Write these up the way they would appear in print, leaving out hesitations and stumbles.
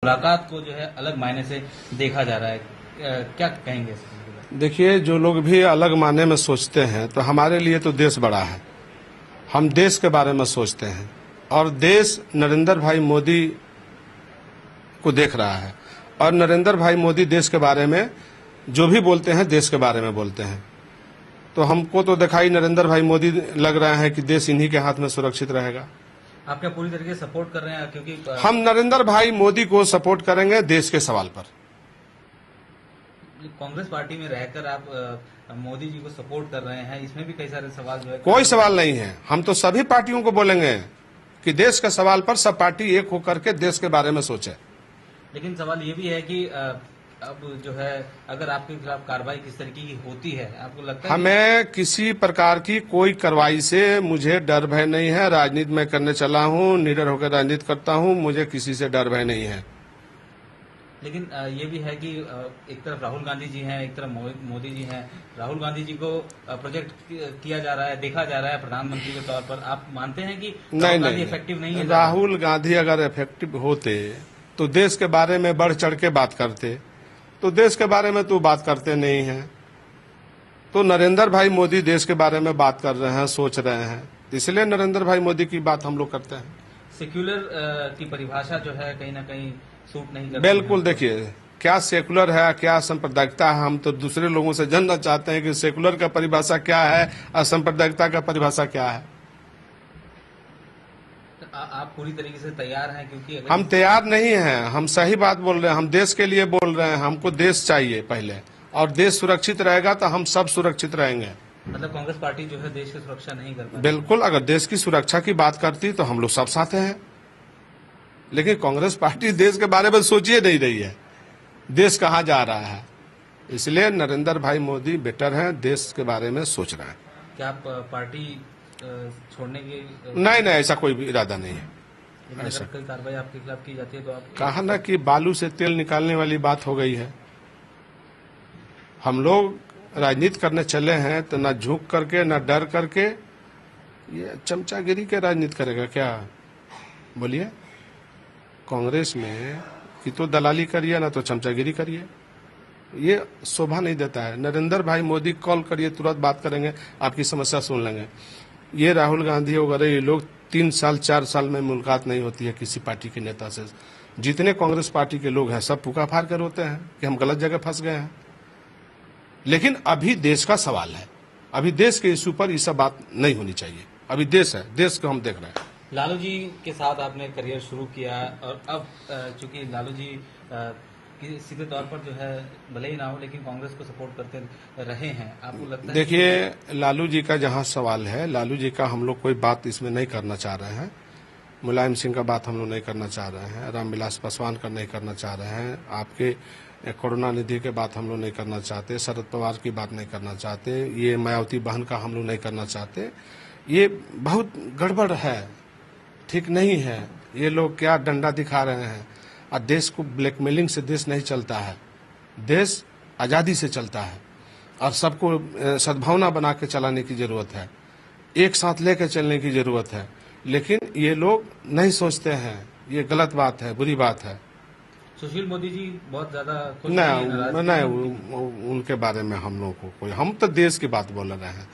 मुलाकात को जो है अलग मायने से देखा जा रहा है, क्या कहेंगे इसके? देखिए, जो लोग भी अलग मायने में सोचते हैं तो हमारे लिए तो देश बड़ा है। हम देश के बारे में सोचते हैं और देश नरेंद्र भाई मोदी को देख रहा है और नरेंद्र भाई मोदी देश के बारे में जो भी बोलते हैं देश के बारे में बोलते हैं। तो हमको तो दिखाई नरेंद्र भाई मोदी लग रहा है कि देश इन्हीं के हाथ में सुरक्षित रहेगा। आप क्या पूरी तरीके से सपोर्ट कर रहे हैं? क्योंकि हम नरेंद्र भाई मोदी को सपोर्ट करेंगे देश के सवाल पर। कांग्रेस पार्टी में रहकर आप मोदी जी को सपोर्ट कर रहे हैं, इसमें भी कई सारे सवाल जो है। कोई सवाल नहीं है, हम तो सभी पार्टियों को बोलेंगे कि देश के सवाल पर सब पार्टी एक होकर के देश के बारे में सोचे। लेकिन सवाल ये भी है कि अब जो है अगर आपके खिलाफ कार्रवाई किस तरीके की होती है, आपको लगता है? हमें किसी प्रकार की कोई कार्रवाई से मुझे डर भय नहीं है। राजनीति में करने चला हूं, निडर होकर राजनीति करता हूं, मुझे किसी से डर भय नहीं है। लेकिन ये भी है कि एक तरफ राहुल गांधी जी हैं, एक तरफ मोदी जी हैं। राहुल गांधी जी को प्रोजेक्ट किया जा रहा है, देखा जा रहा है प्रधानमंत्री के तौर पर। आप मानते हैं कि राहुल गांधी इफेक्टिव नहीं है? राहुल गांधी अगर इफेक्टिव होते तो देश के बारे में बढ़ चढ़ के बात करते, तो देश के बारे में तो बात करते नहीं हैं। तो नरेंद्र भाई मोदी देश के बारे में बात कर रहे हैं, सोच रहे हैं, इसलिए नरेंद्र भाई मोदी की बात हम लोग करते हैं। सेक्युलर की परिभाषा जो है कहीं ना कहीं सूट नहीं करती। बिल्कुल, देखिए क्या सेकुलर है, क्या सांप्रदायिकता है। हम तो दूसरे लोगों से जानना चाहते हैं कि सेकुलर का परिभाषा क्या है और सांप्रदायिकता का परिभाषा क्या है। आप पूरी तरीके से तैयार हैं? क्योंकि हम तैयार नहीं हैं, हम सही बात बोल रहे हैं, हम देश के लिए बोल रहे हैं। हमको देश चाहिए पहले, और देश सुरक्षित रहेगा तो हम सब सुरक्षित रहेंगे। मतलब कांग्रेस पार्टी जो है देश की सुरक्षा नहीं कर पाती? बिल्कुल, अगर देश की सुरक्षा की बात करती तो हम लोग सब साथ हैं। लेकिन कांग्रेस पार्टी देश के बारे में सोचिए नहीं रही है, देश कहाँ जा रहा है। इसलिए नरेंद्र भाई मोदी बेटर हैं, देश के बारे में सोच रहे हैं। क्या आप पार्टी छोड़ने की? नहीं, ऐसा कोई भी इरादा नहीं है। ऐसा कोई कार्रवाई आपके खिलाफ की जाती है तो आप? कहा ना कि बालू से तेल निकालने वाली बात हो गई है। हम लोग राजनीति करने चले हैं तो न झुक करके न डर करके ये चमचागिरी के राजनीति करेगा क्या? बोलिए, कांग्रेस में कि तो दलाली करिए ना तो चमचागिरी करिए, ये शोभा नहीं देता है। नरेंद्र भाई मोदी कॉल करिए, तुरंत बात करेंगे, आपकी समस्या सुन लेंगे। ये राहुल गांधी वगैरह ये लोग 3 साल 4 साल में मुलाकात नहीं होती है किसी पार्टी के नेता से। जितने कांग्रेस पार्टी के लोग हैं सब पुकार फाड़ कर रोते हैं कि हम गलत जगह फंस गए हैं। लेकिन अभी देश का सवाल है, अभी देश के इश्यू पर ये सब बात नहीं होनी चाहिए। अभी देश है, देश को हम देख रहे हैं। लालू जी के साथ आपने करियर शुरू किया और अब चूंकि लालू जी सीधे तौर पर जो है भले ही ना हो लेकिन कांग्रेस को सपोर्ट करते रहे हैं, आपको लगता है? देखिए, लालू जी का जहां सवाल है, लालू जी का हम लोग कोई बात इसमें नहीं करना चाह रहे हैं। मुलायम सिंह का बात हम लोग नहीं करना चाह रहे हैं, रामविलास पासवान का नहीं करना चाह रहे हैं, आपके करुणानिधि के बात हम लोग नहीं करना चाहते, शरद पवार की बात नहीं करना चाहते, ये मायावती बहन का हम लोग नहीं करना चाहते। ये बहुत गड़बड़ है, ठीक नहीं है। ये लोग क्या डंडा दिखा रहे हैं। और देश को ब्लैकमेलिंग से देश नहीं चलता है, देश आज़ादी से चलता है और सबको सद्भावना बना के चलाने की जरूरत है, एक साथ लेकर चलने की जरूरत है। लेकिन ये लोग नहीं सोचते हैं, ये गलत बात है, बुरी बात है। सुशील मोदी जी बहुत ज्यादा नहीं, उनके बारे में हम लोग को कोई, हम तो देश की बात बोल रहे हैं।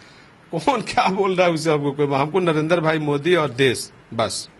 कौन क्या बोल रहा है उसे हमको नरेंद्र भाई मोदी और देश, बस।